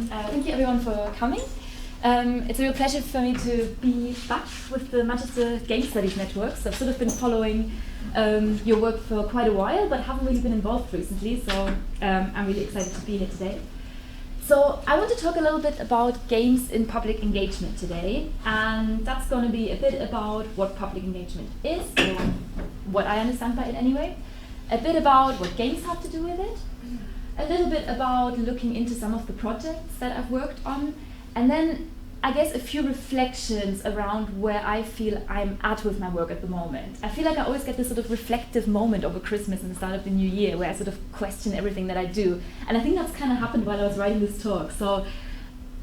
Thank you everyone for coming. It's a real pleasure for me to be back with the Manchester Game Studies Network. So I've sort of been following your work for quite a while, but haven't really been involved recently, so I'm really excited to be here today. So I want to talk a little bit about games in public engagement today, and that's going to be a bit about what public engagement is, or what I understand by it anyway, a bit about what games have to do with it, a little bit about looking into some of the projects that I've worked on, and then I guess a few reflections around where I feel I'm at with my work at the moment. I feel like I always get this sort of reflective moment over Christmas and the start of the new year where I sort of question everything that I do. And I think that's kind of happened while I was writing this talk. So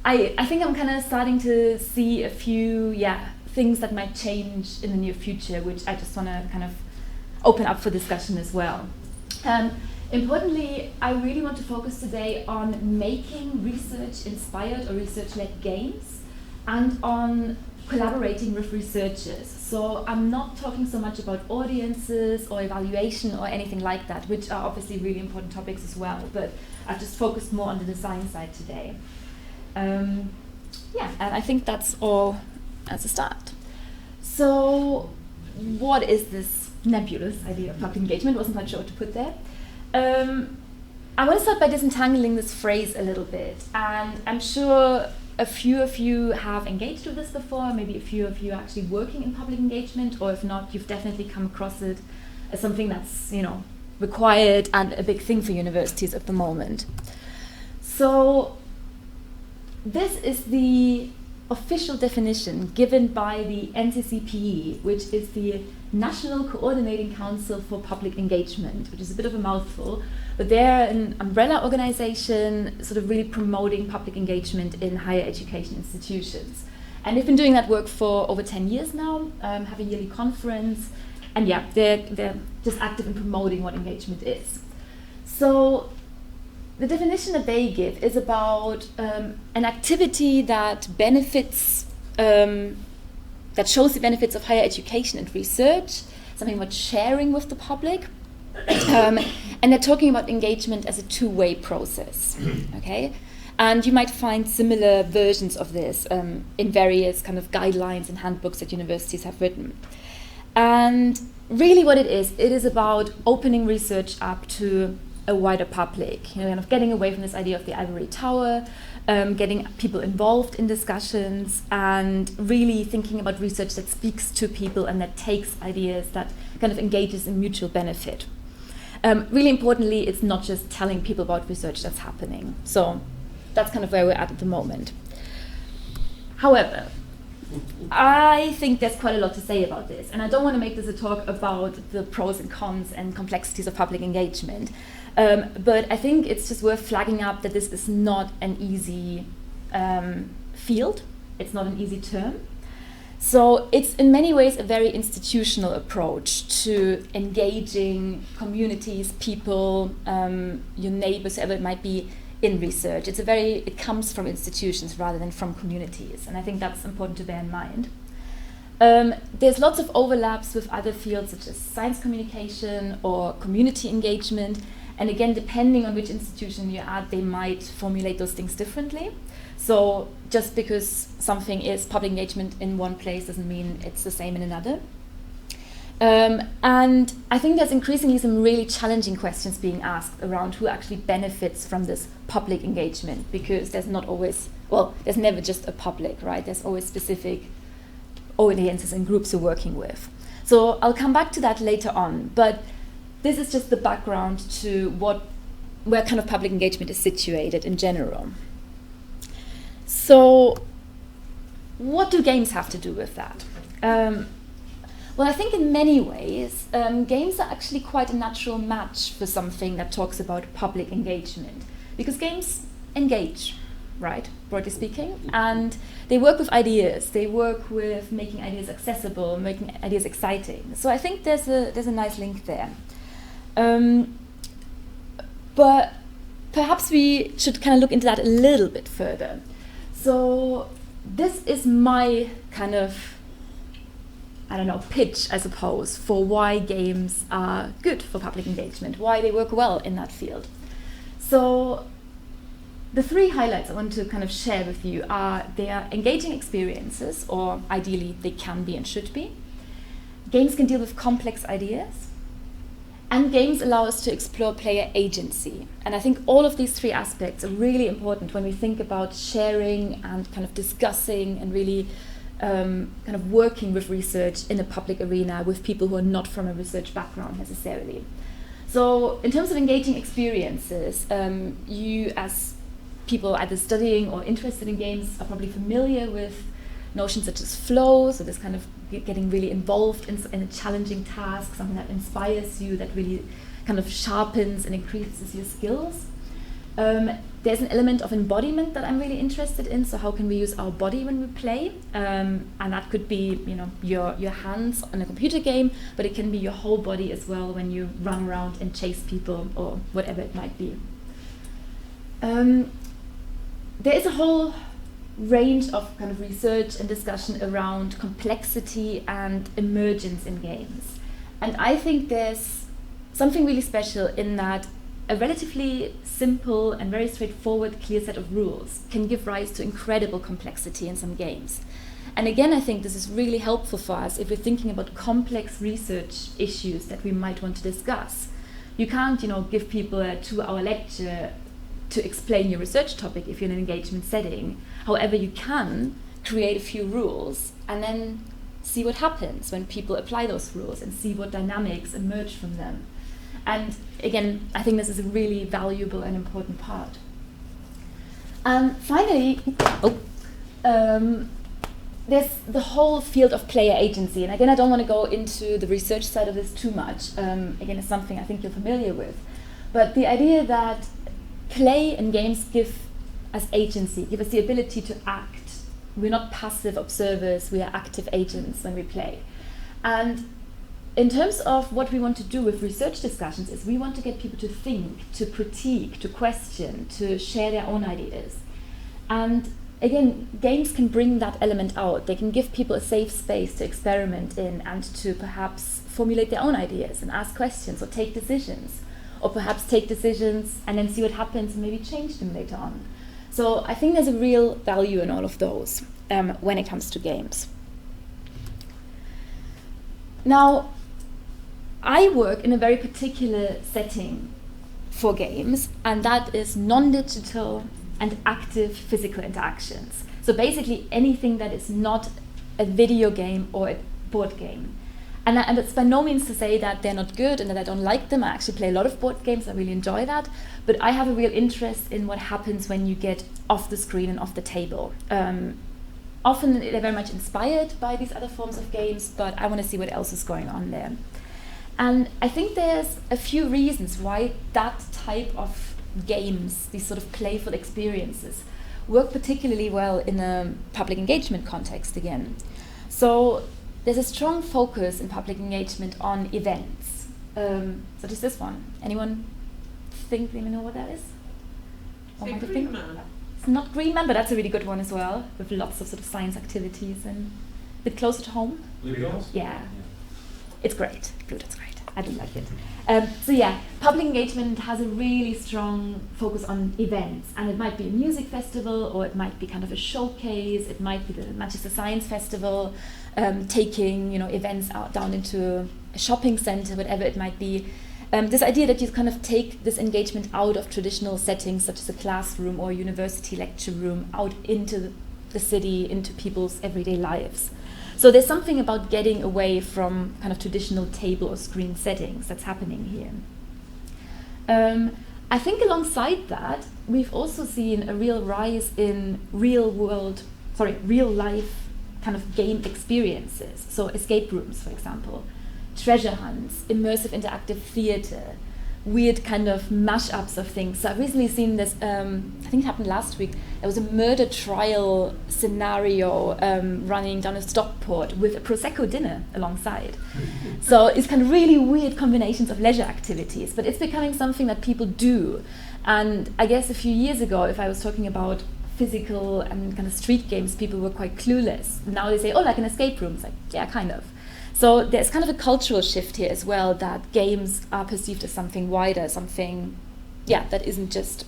I think I'm kind of starting to see a few things that might change in the near future, which I just want to kind of open up for discussion as well. Importantly, I really want to focus today on making research-inspired or research-led games and on collaborating with researchers. So I'm not talking so much about audiences or evaluation or anything like that, which are obviously really important topics as well, but I've just focused more on the design side today. And I think that's all as a start. So what is this nebulous idea of public engagement? Wasn't quite sure what to put there. I want to start by disentangling this phrase a little bit, and I'm sure a few of you have engaged with this before, maybe a few of you are actually working in public engagement, or if not, you've definitely come across it as something that's, required and a big thing for universities at the moment. So this is the official definition given by the NCCPE, which is the National Coordinating Council for Public Engagement, which is a bit of a mouthful, but they're an umbrella organization sort of really promoting public engagement in higher education institutions. And they've been doing that work for over 10 years now, have a yearly conference, and they're just active in promoting what engagement is. So the definition that they give is about an activity that benefits, that shows the benefits of higher education and research, something about sharing with the public, and they're talking about engagement as a two-way process, okay? And you might find similar versions of this in various kind of guidelines and handbooks that universities have written. And really what it is about opening research up to a wider public, kind of getting away from this idea of the ivory tower, getting people involved in discussions, and really thinking about research that speaks to people and that takes ideas, that kind of engages in mutual benefit. Really importantly, it's not just telling people about research that's happening. So that's kind of where we're at the moment. However, I think there's quite a lot to say about this, and I don't want to make this a talk about the pros and cons and complexities of public engagement. But I think it's just worth flagging up that this is not an easy field. It's not an easy term. So it's in many ways a very institutional approach to engaging communities, people, your neighbors, whoever it might be, in research. It comes from institutions rather than from communities, and I think that's important to bear in mind. There's lots of overlaps with other fields such as science communication or community engagement. And again, depending on which institution you're at, they might formulate those things differently. So just because something is public engagement in one place doesn't mean it's the same in another. And I think there's increasingly some really challenging questions being asked around who actually benefits from this public engagement, because there's there's never just a public, right? There's always specific audiences and groups you're working with. So I'll come back to that later on, but this is just the background to where kind of public engagement is situated in general. So what do games have to do with that? Well, I think in many ways, games are actually quite a natural match for something that talks about public engagement, because games engage, right, broadly speaking, and they work with ideas. They work with making ideas accessible, making ideas exciting. So I think there's a nice link there. But perhaps we should kind of look into that a little bit further. So this is my kind of, pitch, I suppose, for why games are good for public engagement, why they work well in that field. So the three highlights I want to kind of share with you are they are engaging experiences, or ideally they can be and should be. Games can deal with complex ideas, and games allow us to explore player agency. And I think all of these three aspects are really important when we think about sharing and kind of discussing and really kind of working with research in a public arena with people who are not from a research background necessarily. So in terms of engaging experiences, you as people either studying or interested in games are probably familiar with notions such as flow, so this kind of getting really involved in a challenging task, something that inspires you, that really kind of sharpens and increases your skills. There's an element of embodiment that I'm really interested in, so how can we use our body when we play? And that could be, your hands on a computer game, but it can be your whole body as well when you run around and chase people or whatever it might be. There is a whole range of kind of research and discussion around complexity and emergence in games. And I think there's something really special in that a relatively simple and very straightforward, clear set of rules can give rise to incredible complexity in some games. And again, I think this is really helpful for us if we're thinking about complex research issues that we might want to discuss. You can't, give people a 2-hour lecture to explain your research topic if you're in an engagement setting. However, you can create a few rules and then see what happens when people apply those rules and see what dynamics emerge from them. And again, I think this is a really valuable and important part. Finally, there's the whole field of player agency. And again, I don't want to go into the research side of this too much. Again, it's something I think you're familiar with. But the idea that play and games give us agency, give us the ability to act. We're not passive observers, we are active agents when we play. And in terms of what we want to do with research discussions is we want to get people to think, to critique, to question, to share their own ideas. And again, games can bring that element out. They can give people a safe space to experiment in and to perhaps formulate their own ideas and ask questions or take decisions. Or perhaps take decisions and then see what happens and maybe change them later on. So I think there's a real value in all of those when it comes to games. Now, I work in a very particular setting for games, and that is non-digital and active physical interactions. So basically anything that is not a video game or a board game. And it's by no means to say that they're not good and that I don't like them. I actually play a lot of board games, I really enjoy that. But I have a real interest in what happens when you get off the screen and off the table. Often they're very much inspired by these other forms of games, but I want to see what else is going on there. And I think there's a few reasons why that type of games, these sort of playful experiences, work particularly well in a public engagement context again. So there's a strong focus in public engagement on events, such as this one. Anyone think they know what that is? Green Man. It's not Green Man, but that's a really good one as well, with lots of sort of science activities and a bit closer to home. Blue Dots? Yeah. It's great. Blue Dots, great. I do like it. So yeah, public engagement has a really strong focus on events, and it might be a music festival, or it might be kind of a showcase. It might be the Manchester Science Festival, taking events out down into a shopping centre, whatever it might be. This idea that you kind of take this engagement out of traditional settings, such as a classroom or a university lecture room, out into the city, into people's everyday lives. So there's something about getting away from kind of traditional table or screen settings that's happening here. I think alongside that, we've also seen a real rise in real life kind of game experiences. So escape rooms, for example, treasure hunts, immersive interactive theatre, weird kind of mashups of things. So I've recently seen this, I think it happened last week, there was a murder trial scenario running down a Stockport with a Prosecco dinner alongside. So it's kind of really weird combinations of leisure activities, but it's becoming something that people do. And I guess a few years ago, if I was talking about physical and kind of street games, people were quite clueless. Now they say, oh, like an escape room. It's like, yeah, kind of. So there's kind of a cultural shift here as well, that games are perceived as something wider, something, that isn't just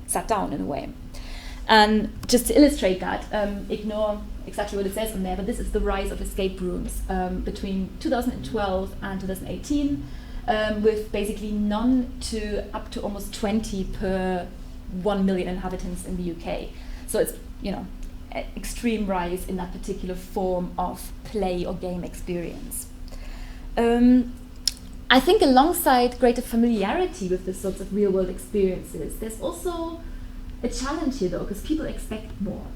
sat down in a way. And just to illustrate that, ignore exactly what it says on there, but this is the rise of escape rooms between 2012 and 2018, with basically none to up to almost 20 per 1 million inhabitants in the UK. So it's, an extreme rise in that particular form of play or game experience. I think alongside greater familiarity with this sorts of real-world experiences, there's also a challenge here, though, because people expect more.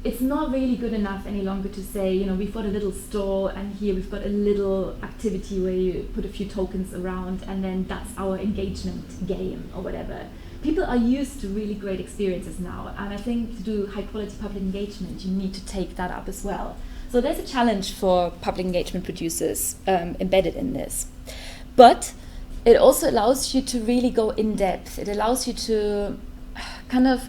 It's not really good enough any longer to say, we've got a little store and here we've got a little activity where you put a few tokens around and then that's our engagement game or whatever. People are used to really great experiences now, and I think to do high-quality public engagement, you need to take that up as well. So there's a challenge for public engagement producers embedded in this. But it also allows you to really go in depth. It allows you to kind of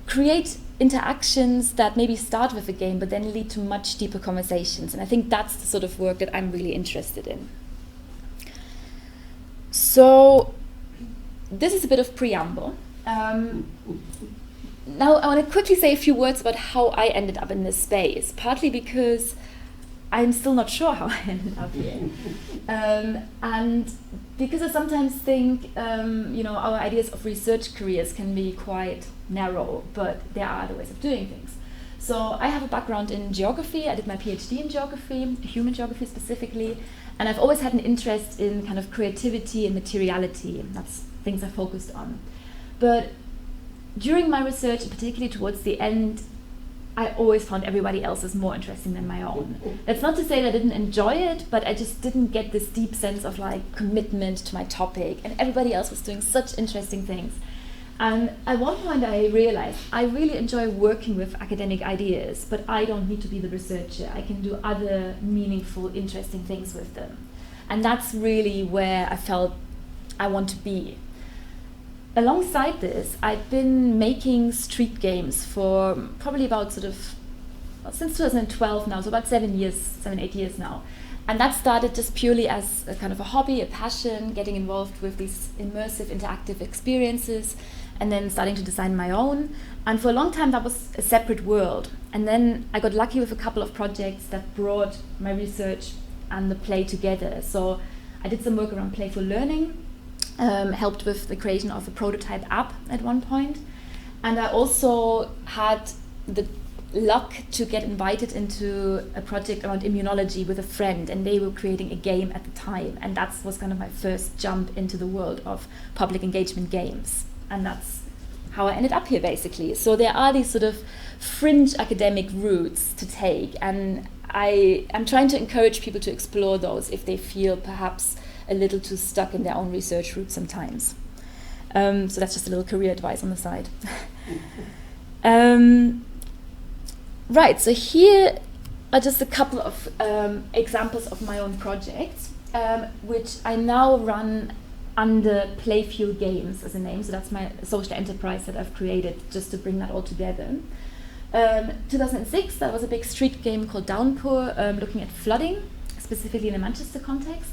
create interactions that maybe start with a game but then lead to much deeper conversations. And I think that's the sort of work that I'm really interested in. So this is a bit of preamble. Now I want to quickly say a few words about how I ended up in this space, partly because I'm still not sure how I ended up here. And because I sometimes think, our ideas of research careers can be quite narrow, but there are other ways of doing things. So I have a background in geography. I did my PhD in geography, human geography specifically, and I've always had an interest in kind of creativity and materiality. That's things I focused on. But during my research, particularly towards the end, I always found everybody else's more interesting than my own. That's not to say that I didn't enjoy it, but I just didn't get this deep sense of commitment to my topic, and everybody else was doing such interesting things. And at one point I realized I really enjoy working with academic ideas, but I don't need to be the researcher. I can do other meaningful, interesting things with them. And that's really where I felt I want to be. Alongside this, I've been making street games for probably about since 2012 now, so about 7, 8 years now. And that started just purely as a kind of a hobby, a passion, getting involved with these immersive, interactive experiences, and then starting to design my own. And for a long time, that was a separate world. And then I got lucky with a couple of projects that brought my research and the play together. So I did some work around playful learning, helped with the creation of a prototype app at one point. And I also had the luck to get invited into a project around immunology with a friend, and they were creating a game at the time. And that was kind of my first jump into the world of public engagement games. And that's how I ended up here, basically. So there are these sort of fringe academic routes to take, and I'm trying to encourage people to explore those if they feel perhaps a little too stuck in their own research route sometimes. So that's just a little career advice on the side. Right, so here are just a couple of examples of my own projects, which I now run under Playfuel Games as a name. So that's my social enterprise that I've created just to bring that all together. 2006, there was a big street game called Downpour, looking at flooding, specifically in a Manchester context.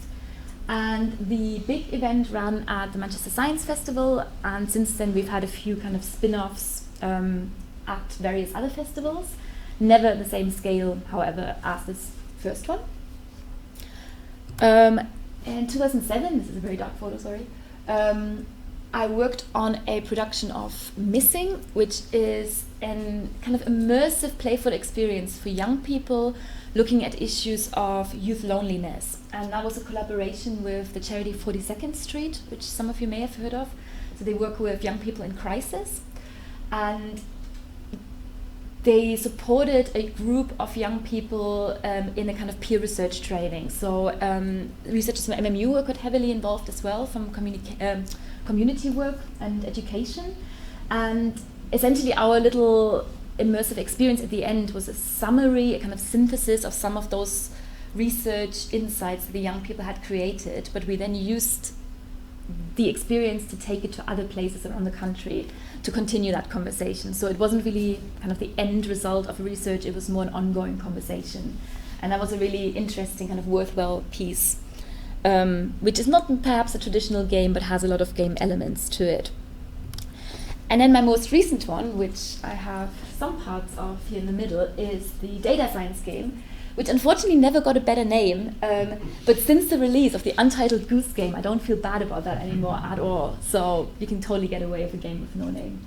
And the big event ran at the Manchester Science Festival, and since then we've had a few kind of spin-offs at various other festivals. Never the same scale, however, as this first one. In 2007, this is a very dark photo, sorry, I worked on a production of Missing, which is an kind of immersive, playful experience for young people looking at issues of youth loneliness. And that was a collaboration with the charity 42nd Street, which some of you may have heard of. So they work with young people in crisis. And they supported a group of young people in a kind of peer research training. So researchers from MMU were quite heavily involved as well, from community work and education. And essentially our little immersive experience at the end was a summary, a kind of synthesis of some of those research insights that the young people had created, but we then used the experience to take it to other places around the country to continue that conversation. So it wasn't really kind of the end result of research, it was more an ongoing conversation. And that was a really interesting, kind of worthwhile piece, which is not perhaps a traditional game, but has a lot of game elements to it. And then my most recent one, which I have some parts of here in the middle, is the data science game, which unfortunately never got a better name. But since the release of the Untitled Goose Game, I don't feel bad about that anymore at all. So you can totally get away with a game with no name.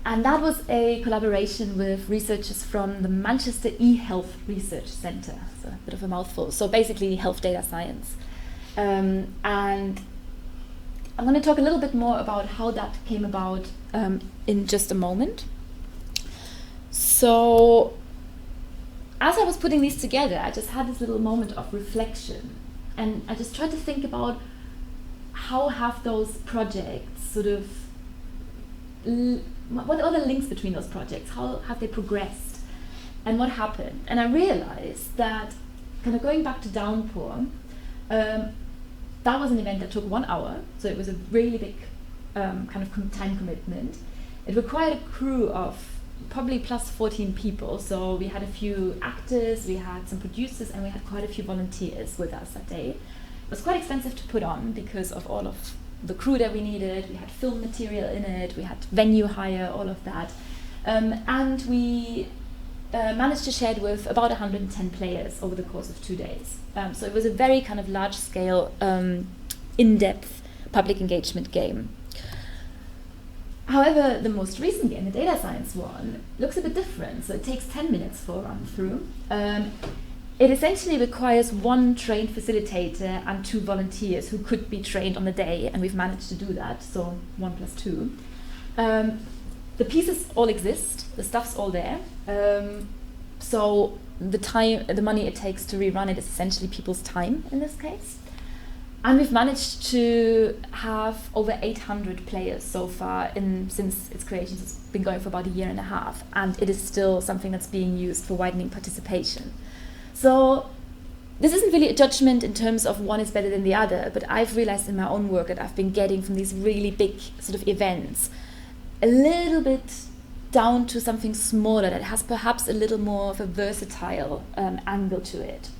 And that was a collaboration with researchers from the Manchester eHealth Research Centre. So a bit of a mouthful. So basically health data science. And I'm going to talk a little bit more about how that came about in just a moment. So as I was putting these together, I just had this little moment of reflection. And I just tried to think about how have those projects sort of, what are the links between those projects? How have they progressed? And what happened? And I realized that, kind of going back to Downpour, that was an event that took 1 hour, so it was a really big kind of time commitment. It required a crew of probably plus 14 people, so we had a few actors, we had some producers, and we had quite a few volunteers with us that day. It was quite expensive to put on because of all of the crew that we needed. We had film material in it, we had venue hire, all of that. And we managed to share it with about 110 players over the course of 2 days. So it was a very kind of large-scale, in-depth public engagement game. However, the most recent game, the data science one, looks a bit different. So it takes 10 minutes for a run-through. It essentially requires 1 trained facilitator and 2 volunteers who could be trained on the day, and we've managed to do that, so 1 plus 2. The pieces all exist, the stuff's all there. So the money it takes to rerun it is essentially people's time in this case. And we've managed to have over 800 players so far since its creation. It's been going for about 1.5 years, and it is still something that's being used for widening participation. So this isn't really a judgment in terms of one is better than the other, but I've realized in my own work that I've been getting from these really big sort of events a little bit down to something smaller that has perhaps a little more of a versatile angle to it.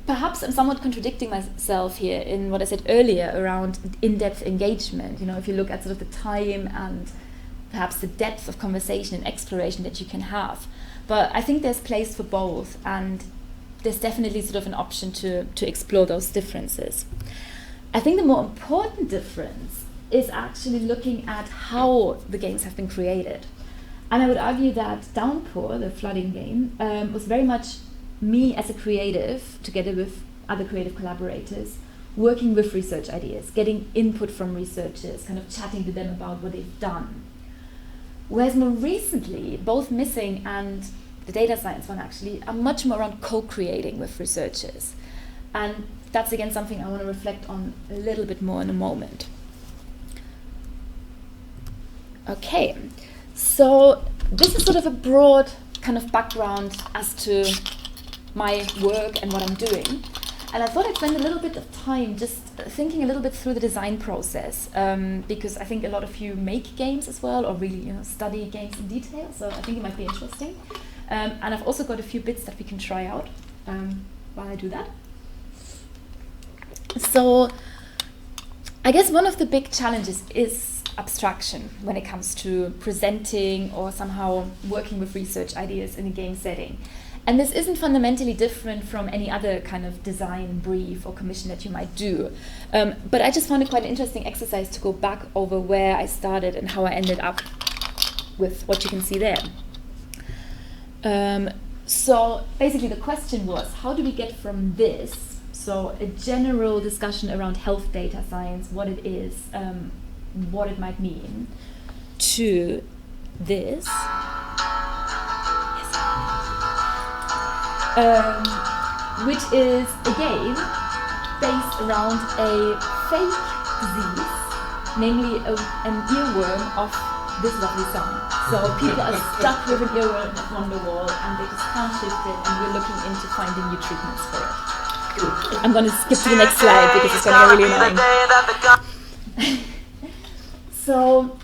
Perhaps I'm somewhat contradicting myself here in what I said earlier around in-depth engagement. You know, if you look at sort of the time and perhaps the depth of conversation and exploration that you can have. But I think there's place for both, and there's definitely sort of an option to explore those differences. I think the more important difference is actually looking at how the games have been created. And I would argue that Downpour, the flooding game, was very much me as a creative, together with other creative collaborators, working with research ideas, getting input from researchers, kind of chatting to them about what they've done. Whereas more recently, both Missing and the data science one actually are much more around co-creating with researchers. And that's again something I want to reflect on a little bit more in a moment. Okay, so this is sort of a broad kind of background as to my work and what I'm doing. And I thought I'd spend a little bit of time just thinking a little bit through the design process, because I think a lot of you make games as well, or really study games in detail, so I think it might be interesting. And I've also got a few bits that we can try out while I do that. So I guess one of the big challenges is abstraction when it comes to presenting or somehow working with research ideas in a game setting. And this isn't fundamentally different from any other kind of design brief or commission that you might do. But I just found it quite an interesting exercise to go back over where I started and how I ended up with what you can see there. So basically the question was, how do we get from this, so a general discussion around health data science, what it is, what it might mean, to this. Which is a game based around a fake disease, namely an earworm of this lovely song. So people are stuck with an earworm on the wall and they just can't shift it, and we're looking into finding new treatments for it. I'm going to skip to the next slide because it's going to get really annoying. So,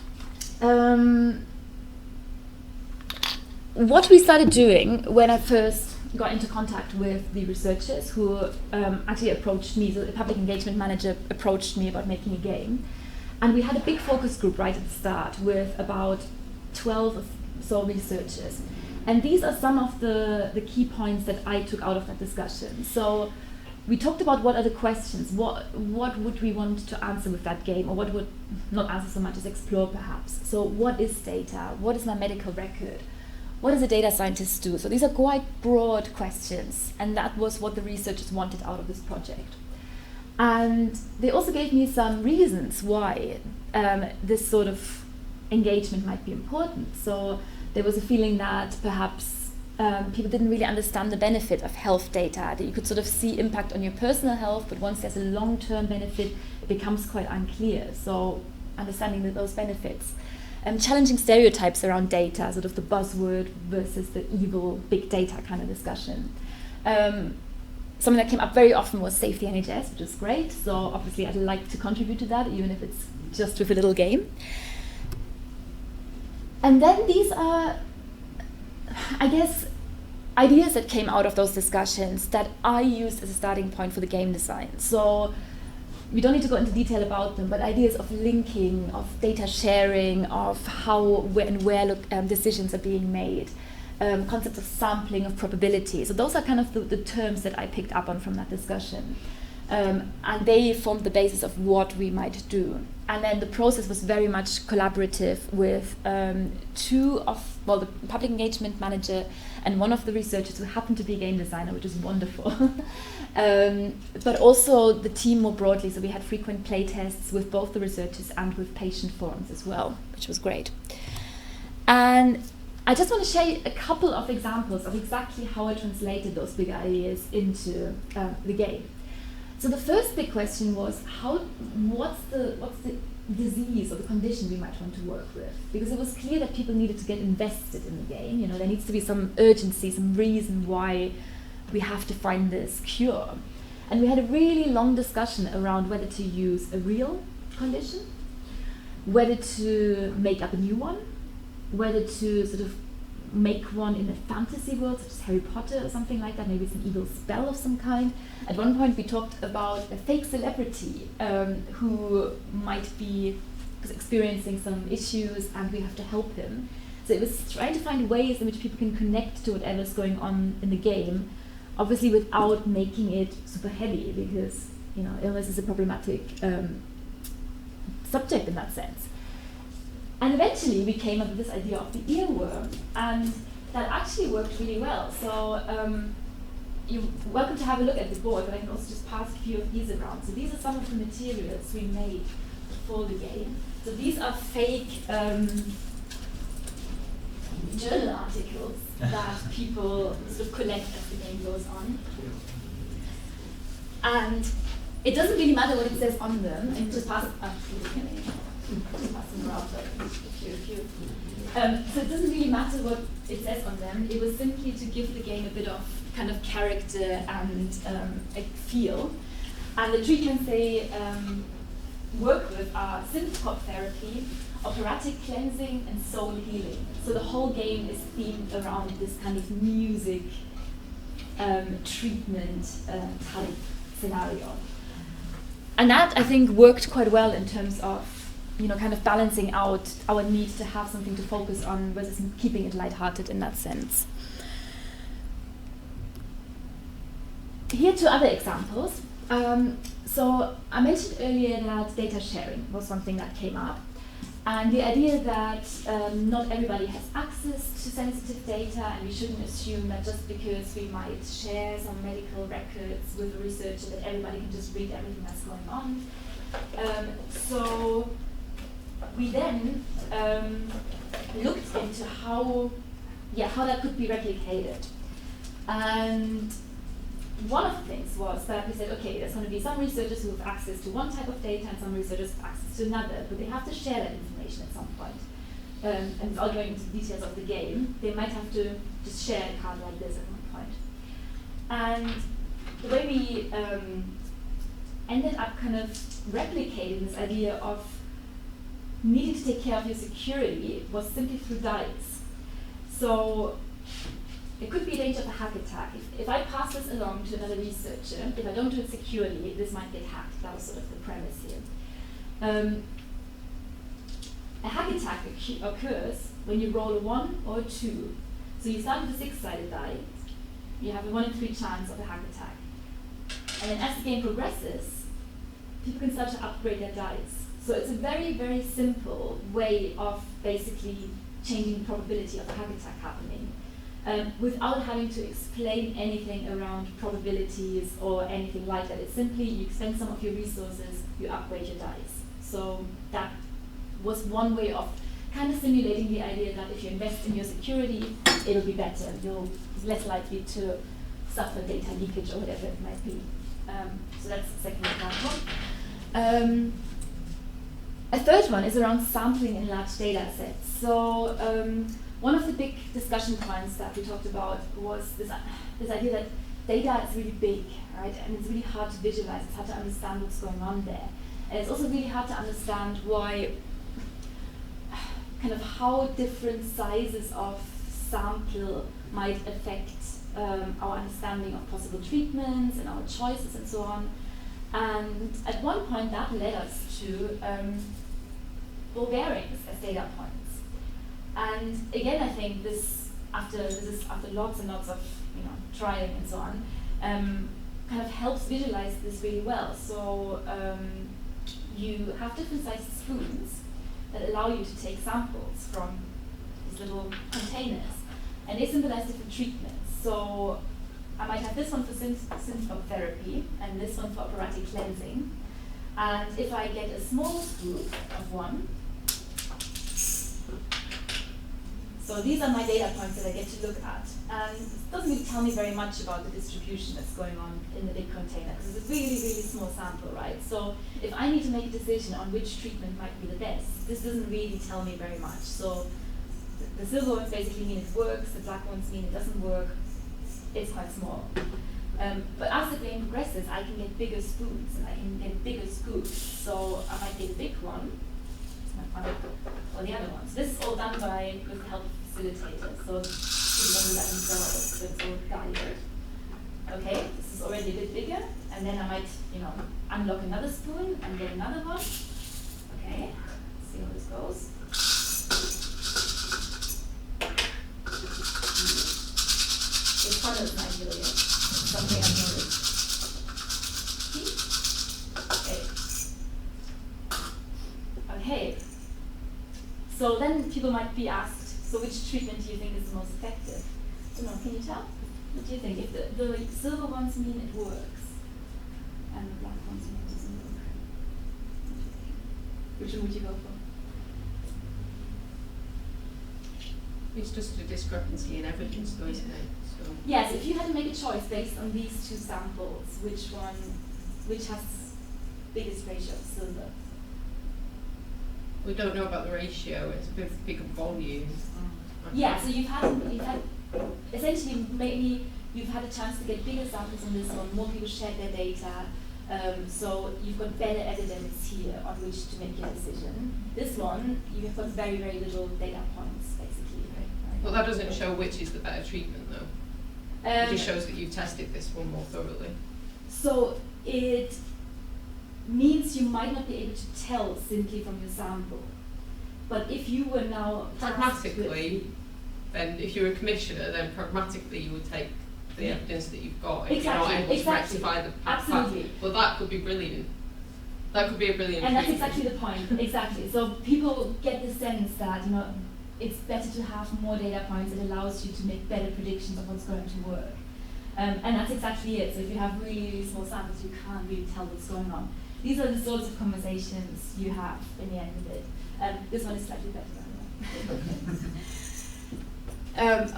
what we started doing when I first got into contact with the researchers who actually approached me, so the public engagement manager approached me about making a game. And we had a big focus group right at the start with about 12 or so researchers. And these are some of the key points that I took out of that discussion. So we talked about what are the questions, what would we want to answer with that game, or what would not answer so much as explore perhaps. So what is data? What is my medical record? What does a data scientist do? So these are quite broad questions, and that was what the researchers wanted out of this project. And they also gave me some reasons why this sort of engagement might be important. So there was a feeling that perhaps people didn't really understand the benefit of health data, that you could sort of see impact on your personal health, but once there's a long-term benefit, it becomes quite unclear. So understanding those benefits. Challenging stereotypes around data, sort of the buzzword versus the evil big data kind of discussion. Something that came up very often was Save the NHS, which is great. So obviously I'd like to contribute to that, even if it's just with a little game. And then these are, I guess, ideas that came out of those discussions that I used as a starting point for the game design. So we don't need to go into detail about them, but ideas of linking, of data sharing, of how, when, and where decisions are being made, concepts of sampling, of probability. So those are kind of the terms that I picked up on from that discussion. And they formed the basis of what we might do. And then the process was very much collaborative with the public engagement manager and one of the researchers who happened to be a game designer, which is wonderful. But also the team more broadly. So we had frequent play tests with both the researchers and with patient forums as well, which was great. And I just want to share a couple of examples of exactly how I translated those big ideas into the game. So the first big question was what's the disease or the condition we might want to work with? Because it was clear that people needed to get invested in the game. You know, there needs to be some urgency, some reason why we have to find this cure. And we had a really long discussion around whether to use a real condition, whether to make up a new one, whether to sort of make one in a fantasy world, such as Harry Potter or something like that, maybe it's an evil spell of some kind. At one point we talked about a fake celebrity who might be experiencing some issues and we have to help him. So it was trying to find ways in which people can connect to whatever's going on in the game, obviously without making it super heavy, because illness is a problematic subject in that sense. And eventually we came up with this idea of the earworm, and that actually worked really well. So you're welcome to have a look at the board, but I can also just pass a few of these around. So these are some of the materials we made for the game. So these are fake journal articles that people sort of collect as the game goes on. And it doesn't really matter what it says on them, and just pass them around a few. So it doesn't really matter what it says on them. It was simply to give the game a bit of kind of character and a feel. And the treatments they work with are synth pop therapy, operatic cleansing, and soul healing. So the whole game is themed around this kind of music treatment type scenario. And that, I think, worked quite well in terms of kind of balancing out our need to have something to focus on versus keeping it lighthearted in that sense. Here are two other examples. So I mentioned earlier that data sharing was something that came up. And the idea that not everybody has access to sensitive data, and we shouldn't assume that just because we might share some medical records with a researcher that everybody can just read everything that's going on. So we then looked into how that could be replicated. And one of the things was that we said, okay, there's going to be some researchers who have access to one type of data and some researchers have access to another, but they have to share that information at some point. And without going into the details of the game, they might have to just share a card like this at one point. And the way we ended up kind of replicating this idea of needing to take care of your security was simply through dice. So it could be a danger of a hack attack. If I pass this along to another researcher, if I don't do it securely, this might get hacked. That was sort of the premise here. a hack attack occurs when you roll a 1 or a 2. So you start with a 6-sided die, you have a 1 in 3 chance of a hack attack. And then as the game progresses, people can start to upgrade their dice. So it's a very, very simple way of basically changing the probability of a hack attack happening. Without having to explain anything around probabilities or anything like that. It's simply you spend some of your resources, you upgrade your dice. So that was one way of kind of simulating the idea that if you invest in your security, it'll be better. You'll be less likely to suffer data leakage or whatever it might be. So that's the second example. A third one is around sampling in large data sets. So one of the big discussion points that we talked about was this idea that data is really big, right? And it's really hard to visualize, it's hard to understand what's going on there. And it's also really hard to understand kind of how different sizes of sample might affect our understanding of possible treatments and our choices and so on. And at one point that led us to Bulgarians as data points. And again, I think this is after lots and lots of trying and so on, kind of helps visualize this really well. So you have different sized spoons that allow you to take samples from these little containers, and they symbolize different treatments. So I might have this one for synth therapy and this one for operatic cleansing. And if I get a small spoon of one, so these are my data points that I get to look at. And it doesn't really tell me very much about the distribution that's going on in the big container, because it's a really, really small sample, right? So if I need to make a decision on which treatment might be the best, this doesn't really tell me very much. So the silver ones basically mean it works, the black ones mean it doesn't work. It's quite small. But as the game progresses, I can get bigger spoons and I can get bigger scoops. So I might get a big one, or the other ones. This is all done with the help of facilitators. So people don't do that themselves, so it's all guided. Okay, this is already a bit bigger, and then I might, unlock another spoon and get another one. Okay, let's see how this goes. This funnels Nigeria. Something I've noticed. Okay. So then people might be asked, so which treatment do you think is the most effective? Can you tell? What do you think? If the silver ones mean it works, and the black ones mean it doesn't work, which one would you go for? It's just a discrepancy in evidence, though, isn't it? So yes, if you had to make a choice based on these two samples, which has biggest ratio of silver? we don't know about the ratio. It's a bigger volume. Yeah, so you've had essentially maybe you've had a chance to get bigger samples on this one. More people shared their data. So you've got better evidence here on which to make your decision. This one, you've got very, very little data points, basically. Right? Well, that doesn't show which is the better treatment, though. It just shows that you've tested this one more thoroughly. So it means you might not be able to tell simply from your sample. But if you were now pragmatically, then if you're a commissioner, then pragmatically you would take the evidence that you've got and you're not able to rectify the fact. Well, that could be brilliant. That could be a brilliant and that's exactly the point. Exactly. So people get the sense that it's better to have more data points. It allows you to make better predictions of what's going to work. And that's exactly it. So if you have really, really small samples, you can't really tell what's going on. These are the sorts of conversations you have in the end of it. This one is slightly better.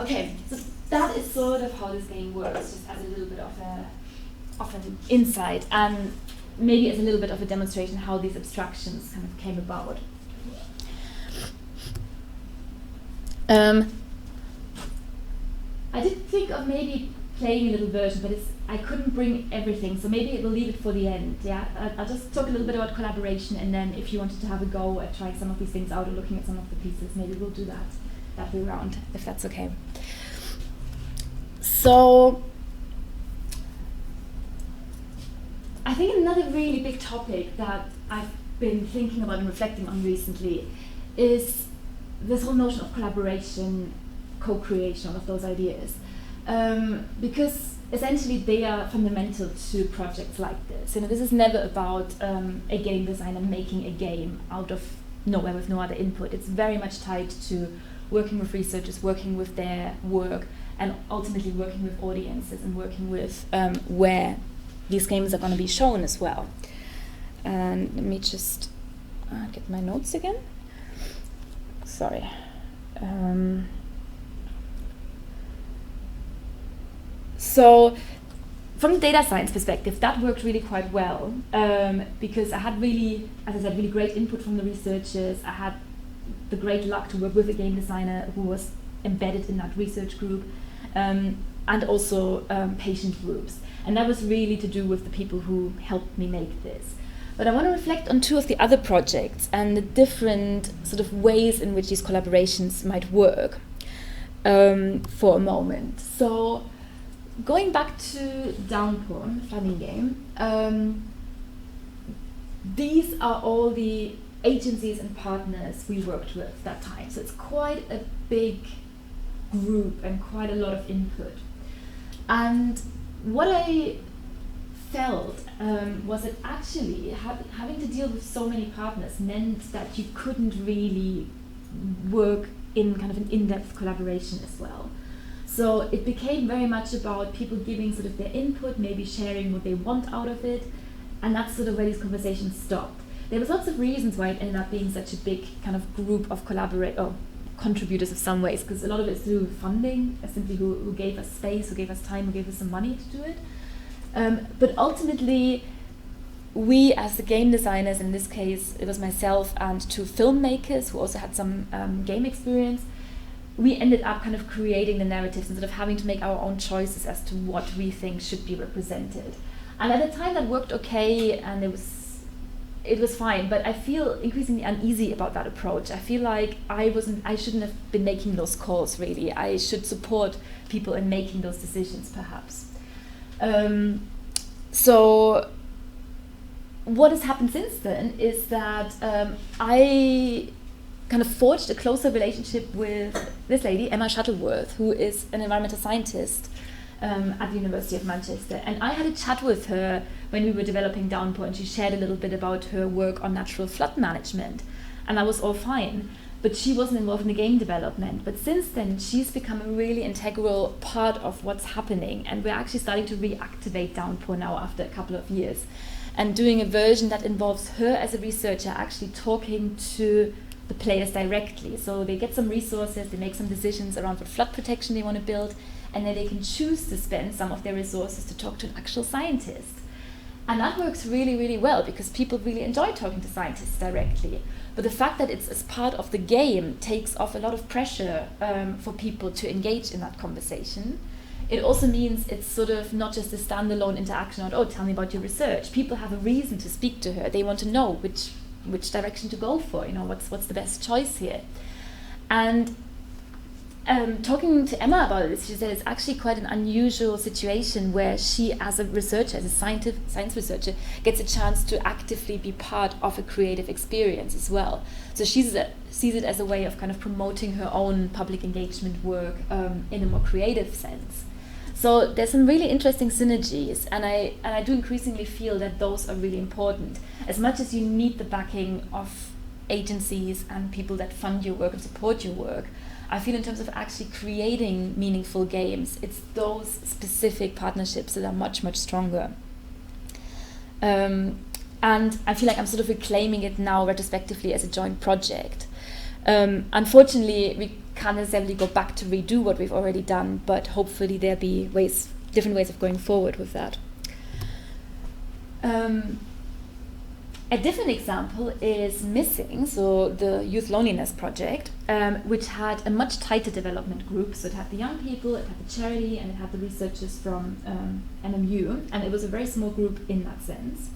Okay, so that is sort of how this game works, just as a little bit of an insight, and maybe as a little bit of a demonstration how these abstractions kind of came about. I did think of maybe playing a little version, but I couldn't bring everything, so maybe we'll leave it for the end. Yeah, I'll just talk a little bit about collaboration, and then if you wanted to have a go at trying some of these things out or looking at some of the pieces, maybe we'll do that way around, if that's okay. So, I think another really big topic that I've been thinking about and reflecting on recently is this whole notion of collaboration, co-creation, all of those ideas. Because essentially they are fundamental to projects like this. You know, this is never about a game designer making a game out of nowhere with no other input. It's very much tied to working with researchers, working with their work, and ultimately working with audiences and working with where these games are going to be shown as well. And let me just get my notes again. Sorry. So from the data science perspective, that worked really quite well, because I had really, as I said, really great input from the researchers. I had the great luck to work with a game designer who was embedded in that research group, and also patient groups. And that was really to do with the people who helped me make this. But I want to reflect on two of the other projects and the different sort of ways in which these collaborations might work for a moment. So going back to Downpour, flooding game, these are all the agencies and partners we worked with that time. So it's quite a big group and quite a lot of input. And what I felt was that actually having to deal with so many partners meant that you couldn't really work in kind of an in-depth collaboration as well. So it became very much about people giving sort of their input, maybe sharing what they want out of it, and that's sort of where these conversations stopped. There was lots of reasons why it ended up being such a big kind of group of contributors of some ways, because a lot of it's through funding, simply who gave us space, who gave us time, who gave us some money to do it. But ultimately, we as the game designers, in this case it was myself and two filmmakers who also had some game experience, we ended up kind of creating the narratives instead of having to make our own choices as to what we think should be represented. And at the time that worked okay, and it was fine, but I feel increasingly uneasy about that approach. I feel like I shouldn't have been making those calls really. I should support people in making those decisions perhaps. So what has happened since then is that I kind of forged a closer relationship with this lady, Emma Shuttleworth, who is an environmental scientist at the University of Manchester. And I had a chat with her when we were developing Downpour, and she shared a little bit about her work on natural flood management. And that was all fine, but she wasn't involved in the game development. But since then, she's become a really integral part of what's happening. And we're actually starting to reactivate Downpour now after a couple of years, and doing a version that involves her as a researcher actually talking to the players directly. So they get some resources, they make some decisions around what flood protection they want to build, and then they can choose to spend some of their resources to talk to an actual scientist. And that works really, really well because people really enjoy talking to scientists directly. But the fact that it's as part of the game takes off a lot of pressure for people to engage in that conversation. It also means it's sort of not just a standalone interaction on, oh, tell me about your research. People have a reason to speak to her. They want to know which direction to go for, you know, what's the best choice here. And talking to Emma about this, she said it's actually quite an unusual situation where she, as a researcher, as a science researcher, gets a chance to actively be part of a creative experience as well. So she sees it as a way of kind of promoting her own public engagement work in a more creative sense. So there's some really interesting synergies, and I do increasingly feel that those are really important. As much as you need the backing of agencies and people that fund your work and support your work, I feel in terms of actually creating meaningful games, it's those specific partnerships that are much, much stronger. And I feel like I'm sort of reclaiming it now retrospectively as a joint project. Unfortunately, we can't necessarily go back to redo what we've already done, but hopefully there'll be different ways of going forward with that. A different example is Missing, so the Youth Loneliness Project, which had a much tighter development group. So it had the young people, it had the charity, and it had the researchers from MMU, and it was a very small group in that sense.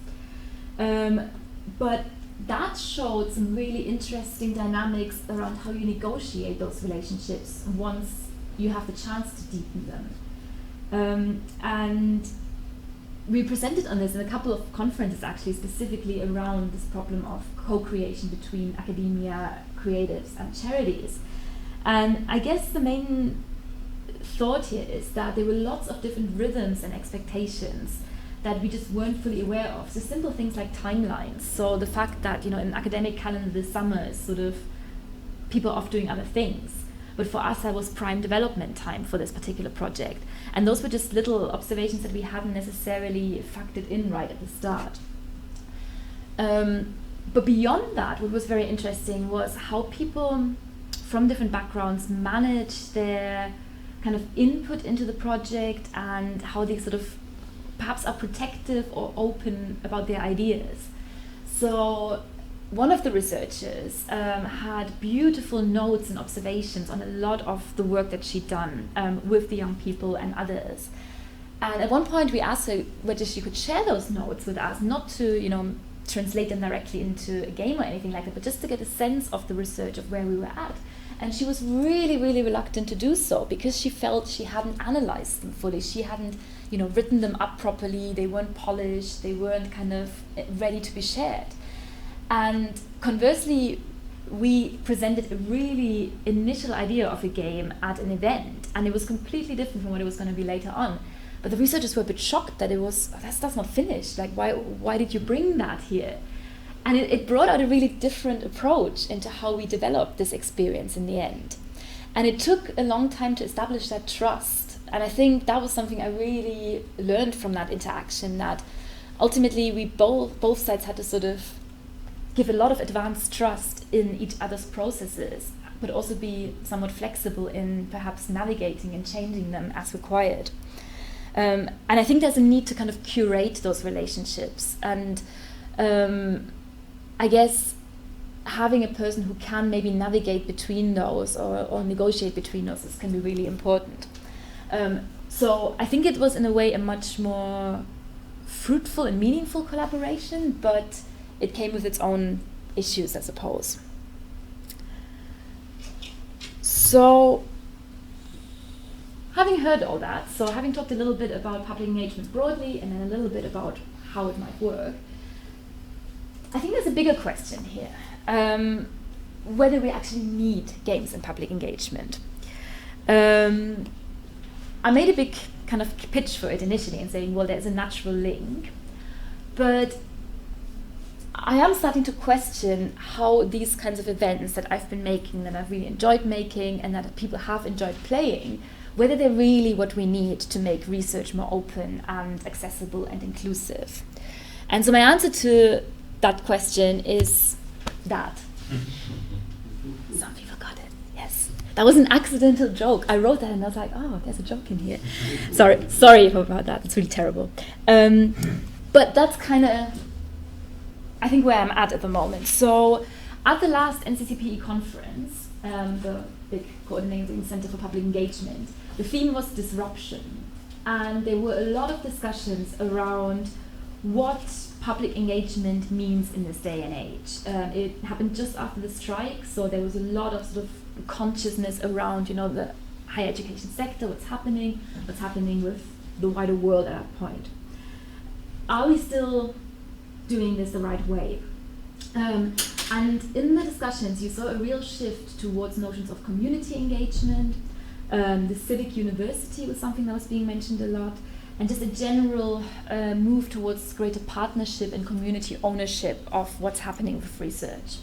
But that showed some really interesting dynamics around how you negotiate those relationships once you have the chance to deepen them. And we presented on this in a couple of conferences actually, specifically around this problem of co-creation between academia, creatives and charities. And I guess the main thought here is that there were lots of different rhythms and expectations that we just weren't fully aware of. So simple things like timelines. So the fact that, in an academic calendar this summer is sort of people off doing other things. But for us, that was prime development time for this particular project. And those were just little observations that we hadn't necessarily factored in right at the start. But beyond that, what was very interesting was how people from different backgrounds manage their kind of input into the project and how they sort of perhaps are protective or open about their ideas. So one of the researchers had beautiful notes and observations on a lot of the work that she'd done with the young people and others. And at one point we asked her whether she could share those notes with us, not to translate them directly into a game or anything like that, but just to get a sense of the research of where we were at. And she was really, really reluctant to do so because she felt she hadn't analyzed them fully. She hadn't, written them up properly. They weren't polished. They weren't kind of ready to be shared. And conversely, we presented a really initial idea of a game at an event, and it was completely different from what it was going to be later on. But the researchers were a bit shocked that that's not finished. Like, why did you bring that here? And it brought out a really different approach into how we developed this experience in the end. And it took a long time to establish that trust. And I think that was something I really learned from that interaction, that ultimately we both sides had to sort of give a lot of advanced trust in each other's processes, but also be somewhat flexible in perhaps navigating and changing them as required. And I think there's a need to kind of curate those relationships. And I guess having a person who can maybe navigate between those or negotiate between those can be really important. So I think it was in a way a much more fruitful and meaningful collaboration, but it came with its own issues, I suppose. So, having heard all that, so having talked a little bit about public engagement broadly and then a little bit about how it might work, I think there's a bigger question here, whether we actually need games in public engagement. I made a big kind of pitch for it initially and saying, well, there's a natural link, but I am starting to question how these kinds of events that I've been making, that I've really enjoyed making, and that people have enjoyed playing, whether they're really what we need to make research more open and accessible and inclusive. And so my answer to that question is that. Some people got it, yes. That was an accidental joke. I wrote that and I was like, oh, there's a joke in here. Sorry about that, it's really terrible. But that's kind of, I think, where I'm at the moment. So at the last NCCPE conference, the big coordinating center for public engagement, the theme was disruption. And there were a lot of discussions around what public engagement means in this day and age. It happened just after the strike, so there was a lot of sort of consciousness around, the higher education sector, what's happening with the wider world at that point. Are we still doing this the right way? And in the discussions, you saw a real shift towards notions of community engagement. The civic university was something that was being mentioned a lot, and just a general move towards greater partnership and community ownership of what's happening with research.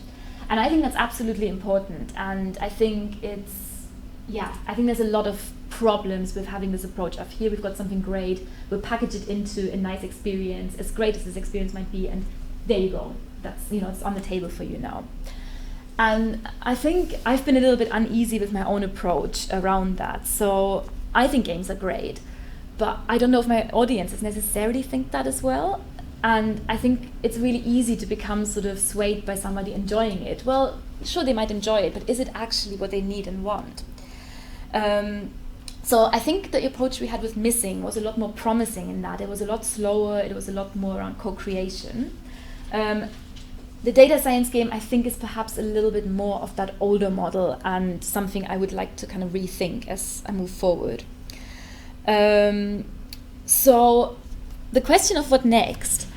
And I think that's absolutely important. And I think I think there's a lot of problems with having this approach of, here we've got something great, we'll package it into a nice experience, as great as this experience might be, and there you go. That's, it's on the table for you now. And I think I've been a little bit uneasy with my own approach around that. So I think games are great, but I don't know if my audiences necessarily think that as well. And I think it's really easy to become sort of swayed by somebody enjoying it. Well, sure, they might enjoy it, but is it actually what they need and want? So I think the approach we had with Missing was a lot more promising in that. It was a lot slower, it was a lot more around co-creation. The data science game, I think, is perhaps a little bit more of that older model and something I would like to kind of rethink as I move forward. So the question of what next,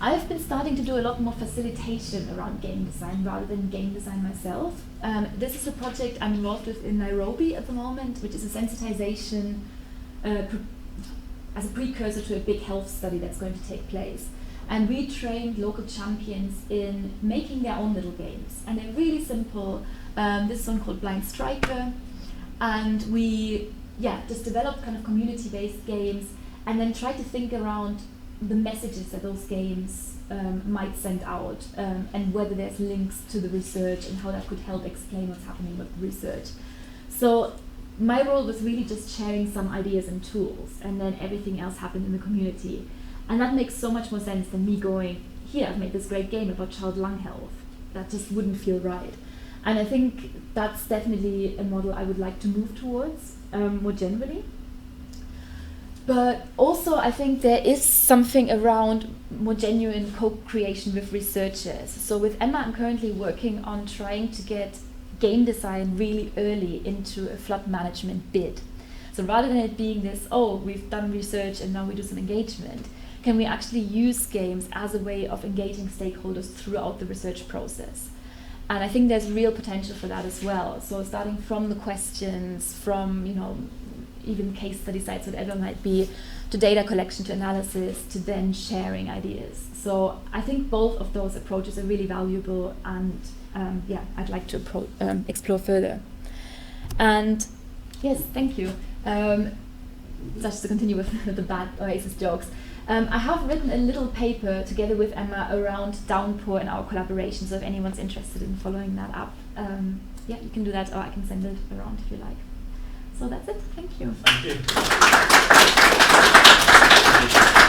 I've been starting to do a lot more facilitation around game design rather than game design myself. This is a project I'm involved with in Nairobi at the moment, which is a sensitization as a precursor to a big health study that's going to take place. And we trained local champions in making their own little games. And they're really simple. This is one called Blind Striker. And we just developed kind of community-based games and then tried to think around the messages that those games might send out and whether there's links to the research and how that could help explain what's happening with the research. So my role was really just sharing some ideas and tools, and then everything else happened in the community. And that makes so much more sense than me going, here, I've made this great game about child lung health. That just wouldn't feel right. And I think that's definitely a model I would like to move towards more generally. But also I think there is something around more genuine co-creation with researchers. So with Emma, I'm currently working on trying to get game design really early into a flood management bid. So rather than it being this, oh, we've done research and now we do some engagement, can we actually use games as a way of engaging stakeholders throughout the research process? And I think there's real potential for that as well. So starting from the questions, from even case study sites, whatever it might be, to data collection, to analysis, to then sharing ideas. So I think both of those approaches are really valuable, and I'd like to explore further. And yes, thank you. Just to continue with the bad Oasis jokes. I have written a little paper together with Emma around downpour and our collaboration, so if anyone's interested in following that up, you can do that, or I can send it around if you like. So that's it. Thank you. Thank you.